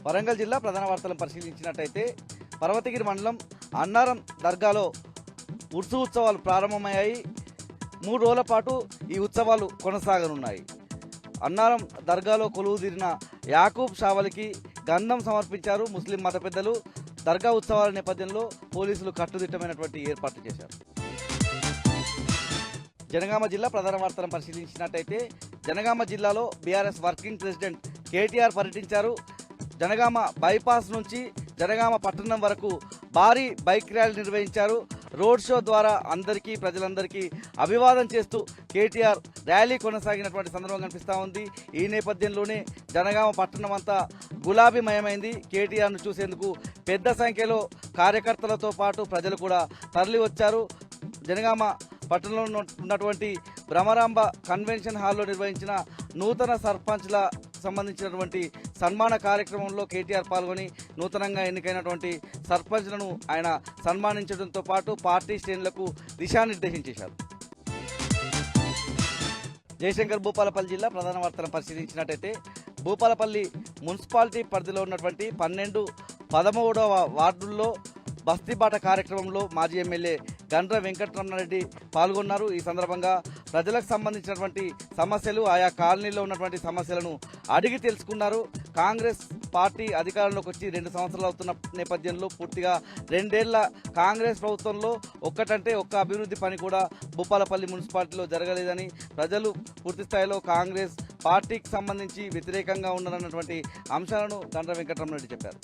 వరంగల్ జిల్లా ప్రధాన వార్తలను పరిశీలించినట్టయితే పర్వతగిరి మండలం అన్నారం దర్గాలో ఉర్సు ఉత్సవాలు ప్రారంభమయ్యాయి. 3 రోజుల పాటు ఈ ఉత్సవాలు కొనసాగనున్నాయి. అన్నారం దర్గాలో కొలువుదీరిన యాకూబ్ షావలికి గంధం సమర్పించారు ముస్లిం మత పెద్దలు. దర్గా ఉత్సవాల నేపథ్యంలో పోలీసులు కట్టుదిట్టమైనటువంటి ఏర్పాట్లు చేశారు. జనగామ జిల్లా ప్రధాన వార్తలను పరిశీలించినట్టయితే జనగామ జిల్లాలో బీఆర్ఎస్ వర్కింగ్ ప్రెసిడెంట్ కేటీఆర్ పర్యటించారు. జనగామ బైపాస్ నుంచి జనగామ పట్టణం వరకు భారీ బైక్ ర్యాలీ నిర్వహించారు. రోడ్ షో ద్వారా ప్రజలందరికీ అభివాదం చేస్తూ కేటీఆర్ ర్యాలీ కొనసాగినటువంటి సందర్భం కనిపిస్తూ ఉంది. ఈ నేపథ్యంలోనే జనగామ పట్టణం అంతా గులాబీమయమైంది. కేటీఆర్ను చూసేందుకు పెద్ద సంఖ్యలో కార్యకర్తలతో పాటు ప్రజలు కూడా తరలి వచ్చారు. జనగామ పట్టణంలో ఉన్నటువంటి భ్రమరాంబ కన్వెన్షన్ హాల్లో నిర్వహించిన నూతన సర్పంచ్ల సంబంధించినటువంటి సన్మాన కార్యక్రమంలో కేటీఆర్ పాల్గొని నూతనంగా ఎన్నికైనటువంటి సర్పంచ్లను ఆయన సన్మానించడంతో పాటు పార్టీ శ్రేణులకు దిశానిర్దేశం చేశారు. జయశంకర్ భూపాలపల్లి జిల్లా ప్రధాన వార్తలను పరిశీలించినట్టయితే భూపాలపల్లి మున్సిపాలిటీ పరిధిలో ఉన్నటువంటి 12, 13వ వార్డుల్లో బస్తీబాట కార్యక్రమంలో మాజీ ఎమ్మెల్యే గండ్ర వెంకటరమణారెడ్డి పాల్గొన్నారు. ఈ సందర్భంగా ప్రజలకు సంబంధించినటువంటి సమస్యలు, ఆయా కాలనీలో ఉన్నటువంటి సమస్యలను అడిగి తెలుసుకున్నారు. కాంగ్రెస్ పార్టీ అధికారంలోకి వచ్చి 2 సంవత్సరాలు అవుతున్న నేపథ్యంలో పూర్తిగా 2 ఏళ్ల కాంగ్రెస్ ప్రభుత్వంలో ఒక్క అభివృద్ధి పని కూడా భూపాలపల్లి మున్సిపాలిటీలో జరగలేదని, ప్రజలు పూర్తి స్థాయిలో కాంగ్రెస్ పార్టీకి సంబంధించి వ్యతిరేకంగా ఉన్నారన్నటువంటి అంశాలను గండ్ర వెంకటరమణారెడ్డి చెప్పారు.